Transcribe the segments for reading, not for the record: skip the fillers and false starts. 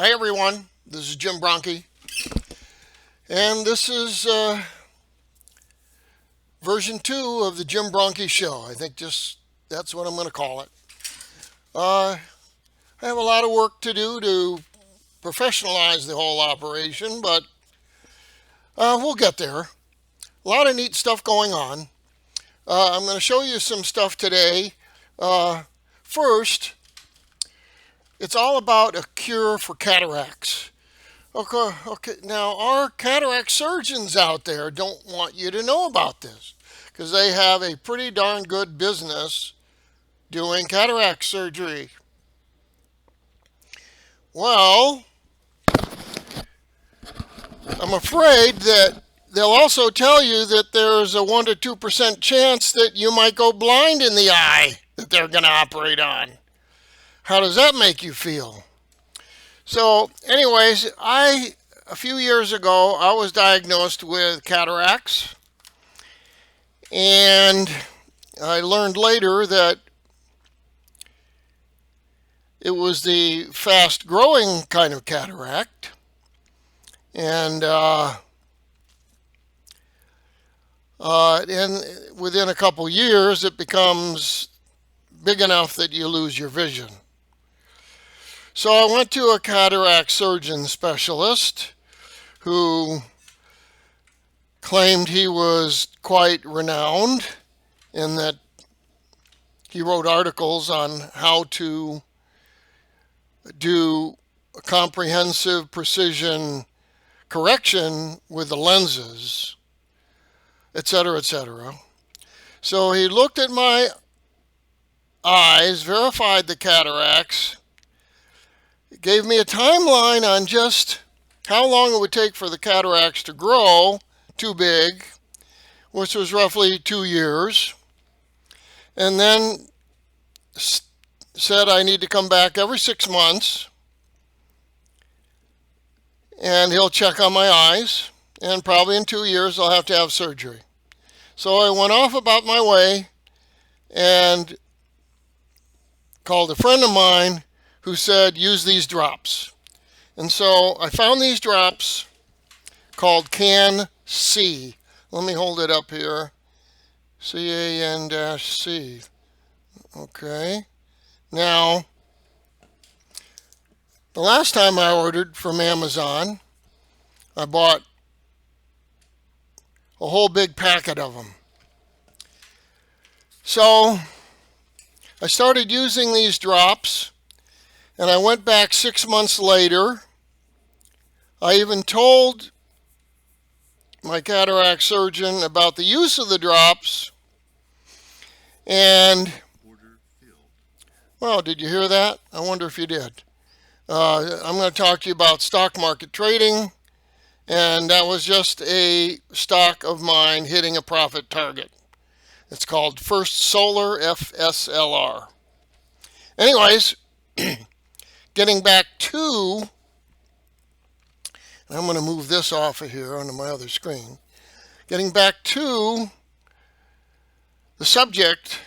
Hi everyone, this is Jim Bronke, and this is version 2 of the Jim Bronke Show. I think just that's what I'm going to call it. I have a lot of work to do to professionalize the whole operation, but we'll get there. A lot of neat stuff going on. I'm going to show you some stuff today. First, it's all about a cure for cataracts. Okay. Now, our cataract surgeons out there don't want you to know about this because they have a pretty darn good business doing cataract surgery. Well, I'm afraid that they'll also tell you that there's a 1 to 2% chance that you might go blind in the eye that they're going to operate on. How does that make you feel? So, anyways, a few years ago, I was diagnosed with cataracts, and I learned later that it was the fast-growing kind of cataract, and within a couple years, it becomes big enough that you lose your vision. So I went to a cataract surgeon specialist who claimed he was quite renowned in that he wrote articles on how to do a comprehensive precision correction with the lenses, etc., etc. So he looked at my eyes, verified the cataracts, gave me a timeline on just how long it would take for the cataracts to grow too big, which was roughly 2 years, and then said I need to come back every 6 months, and he'll check on my eyes, and probably in 2 years I'll have to have surgery. So I went off about my way and called a friend of mine who said, use these drops. And so I found these drops called Can-C. Let me hold it up here. CAN-C. Okay. Now, the last time I ordered from Amazon, I bought a whole big packet of them. So I started using these drops, and I went back 6 months later. I even told my cataract surgeon about the use of the drops, and, well, did you hear that? I wonder if you did. I'm going to talk to you about stock market trading, and that was just a stock of mine hitting a profit target. It's called First Solar, FSLR. Anyways, getting back to, and I'm going to move this off of here onto my other screen. Getting back to the subject,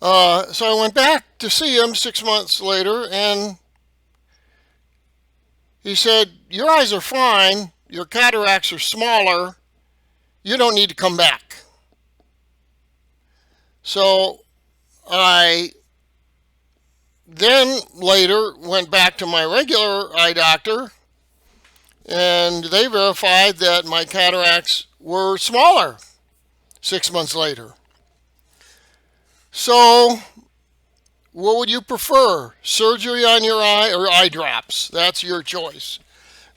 so I went back to see him 6 months later, and he said, your eyes are fine, your cataracts are smaller, you don't need to come back. So I then later went back to my regular eye doctor, and they verified that my cataracts were smaller 6 months later. So what would you prefer? Surgery on your eye or eye drops? That's your choice.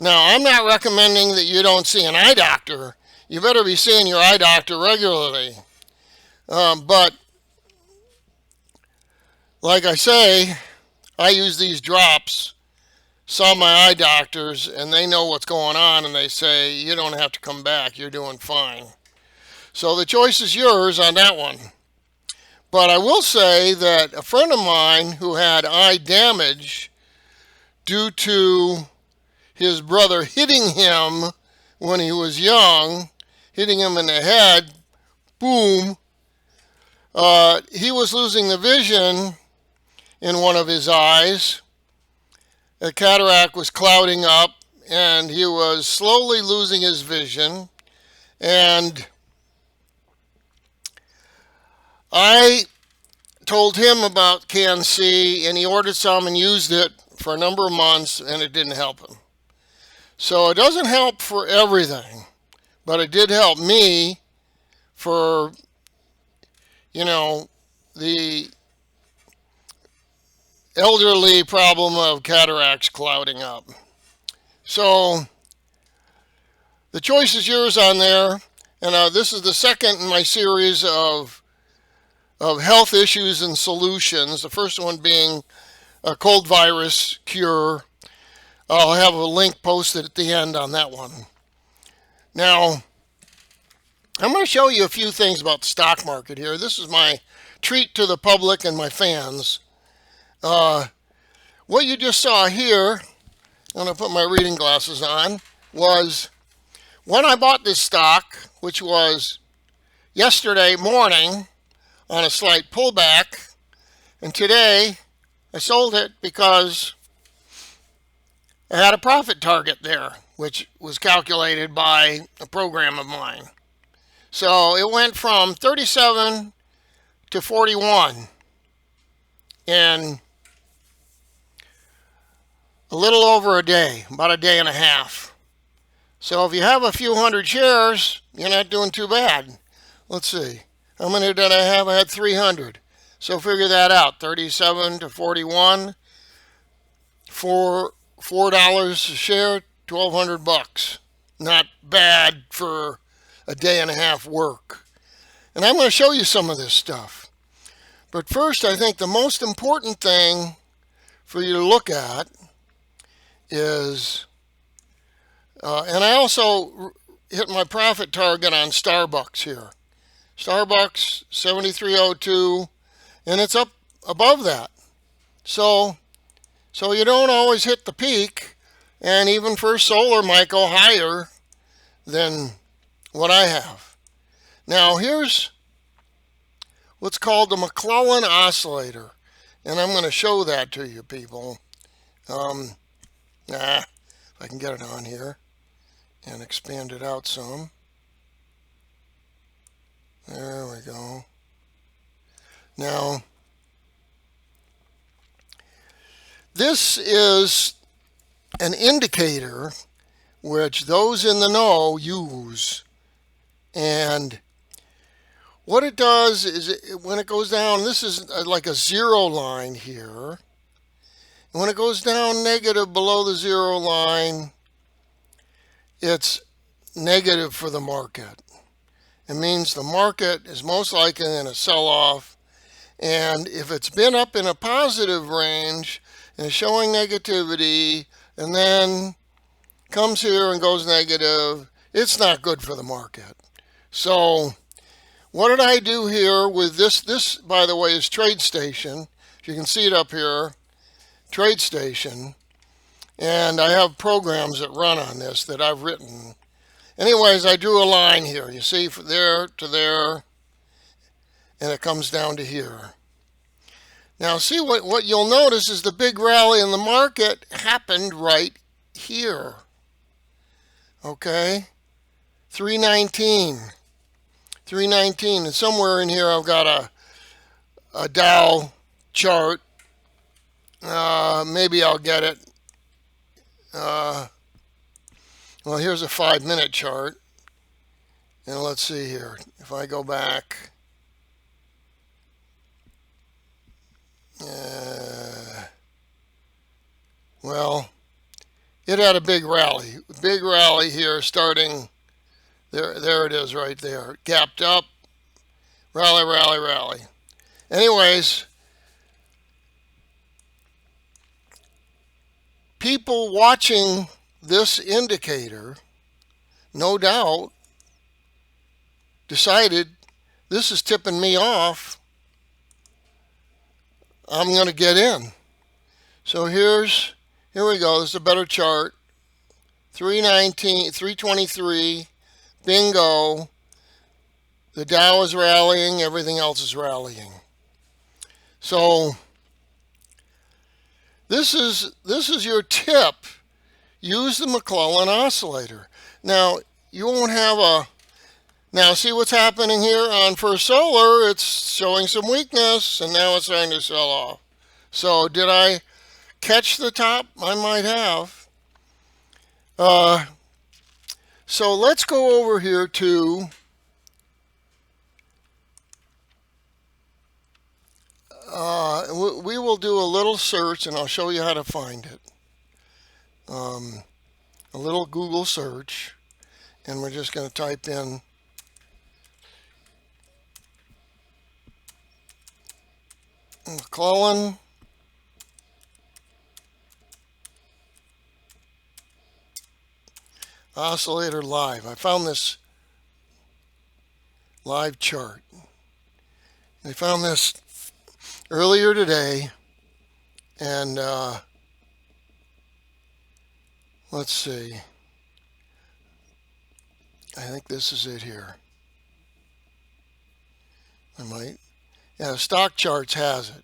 Now, I'm not recommending that you don't see an eye doctor. You better be seeing your eye doctor regularly. But like I say, I use these drops, saw my eye doctors, and they know what's going on, and they say, you don't have to come back, you're doing fine. So the choice is yours on that one. But I will say that a friend of mine who had eye damage due to his brother hitting him when he was young, hitting him in the head, boom, he was losing the vision in one of his eyes, The cataract was clouding up, and he was slowly losing his vision. And I told him about CanC, and he ordered some and used it for a number of months, and it didn't help him. So it doesn't help for everything, but it did help me for, the elderly problem of cataracts clouding up. So the choice is yours on there, and this is the second in my series of health issues and solutions. The first one being a cold virus cure. I'll have a link posted at the end on that one. Now, I'm going to show you a few things about the stock market here. This is my treat to the public and my fans. What you just saw here, I'm going to put my reading glasses on, was when I bought this stock, which was yesterday morning on a slight pullback, and today I sold it because I had a profit target there, which was calculated by a program of mine. So it went from 37 to 41 in a little over a day, about a day and a half. So if you have a few hundred shares, you're not doing too bad. Let's see. How many did I have? I had 300. So figure that out. 37 to 41 for $4 a share, $1,200. Not bad for a day and a half work. And I'm going to show you some of this stuff. But first, I think the most important thing for you to look at is, and I also hit my profit target on Starbucks here. Starbucks 73.02, and it's up above that. So you don't always hit the peak, and even First Solar might go higher than what I have. Now here's what's called the McClellan oscillator, and I'm going to show that to you people. If I can get it on here and expand it out some. There we go. Now, this is an indicator which those in the know use. And what it does is when it goes down, this is like a zero line here. And when it goes down negative below the zero line, it's negative for the market. It means the market is most likely in a sell-off. And if it's been up in a positive range and is showing negativity and then comes here and goes negative, it's not good for the market. So what did I do here with this? This, by the way, is Tradestation. You can see it up here, Tradestation. And I have programs that run on this that I've written. Anyways, I drew a line here. You see, from there to there, and it comes down to here. Now, see what you'll notice is the big rally in the market happened right here. Okay? 319. 319. And somewhere in here I've got a Dow chart. Maybe I'll get it. Well, here's a 5-minute chart. And let's see here. If I go back. Well, it had a big rally. Big rally here starting. There it is right there. Gapped up. Rally, rally, rally. Anyways, people watching this indicator, no doubt, decided this is tipping me off. I'm going to get in. So here we go. This is a better chart. 319, 323, bingo. The Dow is rallying, everything else is rallying. So This is your tip. Use the McClellan oscillator. Now you won't have a. Now see what's happening here on First Solar. It's showing some weakness, and now it's starting to sell off. So did I catch the top? I might have. So let's go over here to we will do a little search, and I'll show you how to find it. A little Google search, and we're just going to type in McClellan oscillator live. I found this live chart. I found this earlier today, and let's see. I think this is it here. I might. Yeah, Stock Charts has it.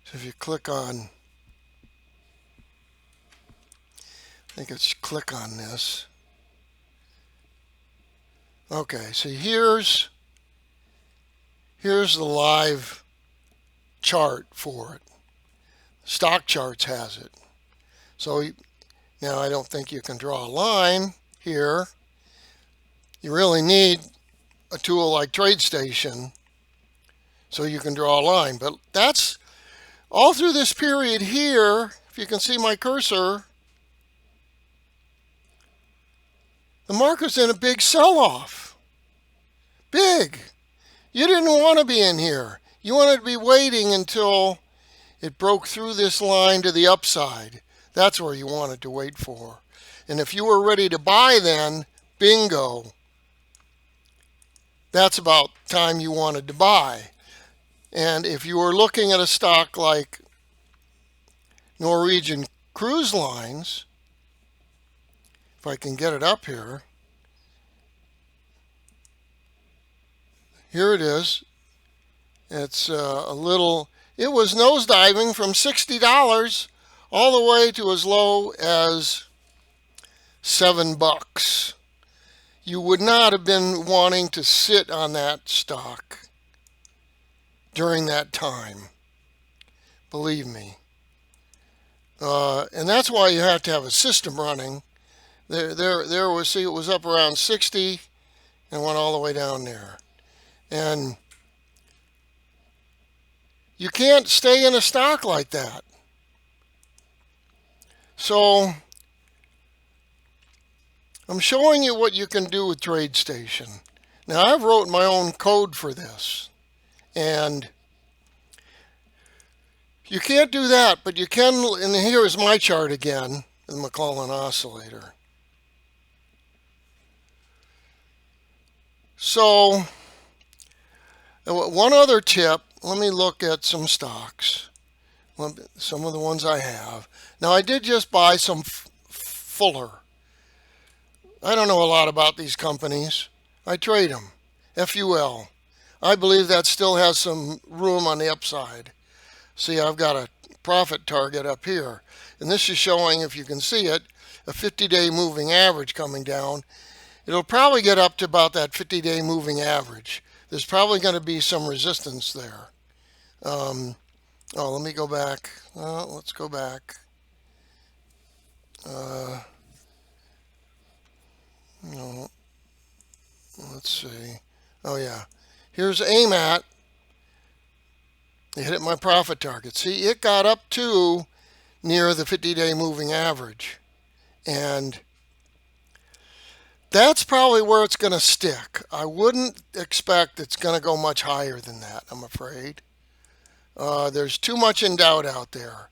So if you click on, I think it's click on this. Okay, so here's the live chart for it. Stock Charts has it. So now I don't think you can draw a line here. You really need a tool like Tradestation so you can draw a line. But that's all through this period here. If you can see my cursor, the market's in a big sell-off. Big. You didn't want to be in here. You wanted to be waiting until it broke through this line to the upside. That's where you wanted to wait for. And if you were ready to buy then, bingo. That's about time you wanted to buy. And if you were looking at a stock like Norwegian Cruise Lines, if I can get it up here, here it is. It's a little, it was nosediving from $60 all the way to as low as $7. You would not have been wanting to sit on that stock during that time, believe me. And that's why you have to have a system running. There was, see, it was up around 60 and went all the way down there. And you can't stay in a stock like that. So I'm showing you what you can do with Tradestation. Now I've wrote my own code for this. And you can't do that, but you can, and here is my chart again, the McClellan oscillator. So one other tip, let me look at some stocks, some of the ones I have. Now I did just buy some Fuller. I don't know a lot about these companies. I trade them, FUL. I believe that still has some room on the upside. See, I've got a profit target up here. And this is showing, if you can see it, a 50-day moving average coming down. It'll probably get up to about that 50-day moving average. There's probably going to be some resistance there. Let me go back. Let's go back. No. Let's see. Oh, yeah. Here's AIM-AT. It hit my profit target. See, it got up to near the 50-day moving average. And that's probably where it's going to stick. I wouldn't expect it's going to go much higher than that, I'm afraid. There's too much in doubt out there.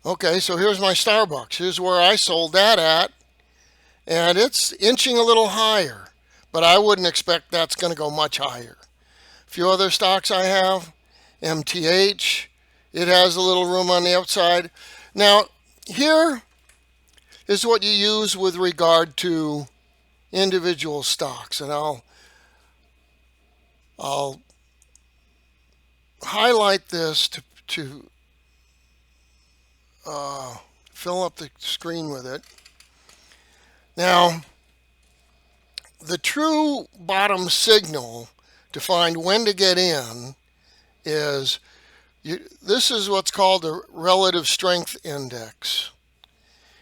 Okay, so here's my Starbucks. Here's where I sold that at. And it's inching a little higher. But I wouldn't expect that's going to go much higher. A few other stocks I have. MTH. It has a little room on the outside. Now, here is what you use with regard to individual stocks. And I'll I'll highlight this to fill up the screen with it. Now, the true bottom signal to find when to get in is this is what's called the relative strength index.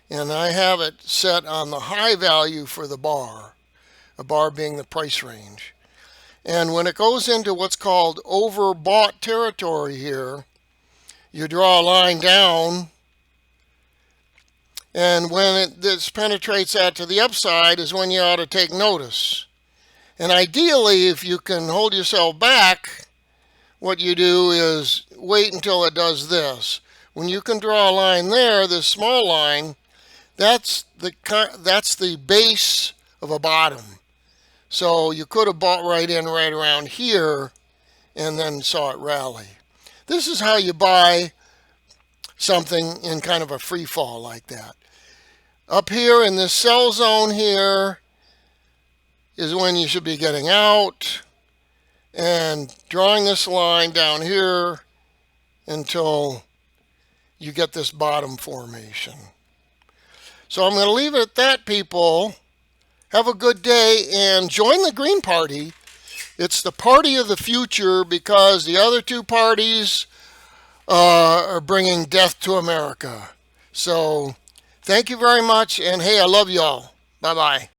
And I have it set on the high value for the bar, a bar being the price range. And when it goes into what's called overbought territory here, you draw a line down, and when this penetrates that to the upside is when you ought to take notice. And ideally, if you can hold yourself back, what you do is wait until it does this. When you can draw a line there, this small line, that's the base of a bottom. So you could have bought right in right around here and then saw it rally. This is how you buy something in kind of a free fall like that. Up here in this sell zone here is when you should be getting out and drawing this line down here until you get this bottom formation. So I'm going to leave it at that, people. Have a good day and join the Green Party. It's the party of the future because the other two parties are bringing death to America. So thank you very much, and hey, I love y'all. Bye-bye.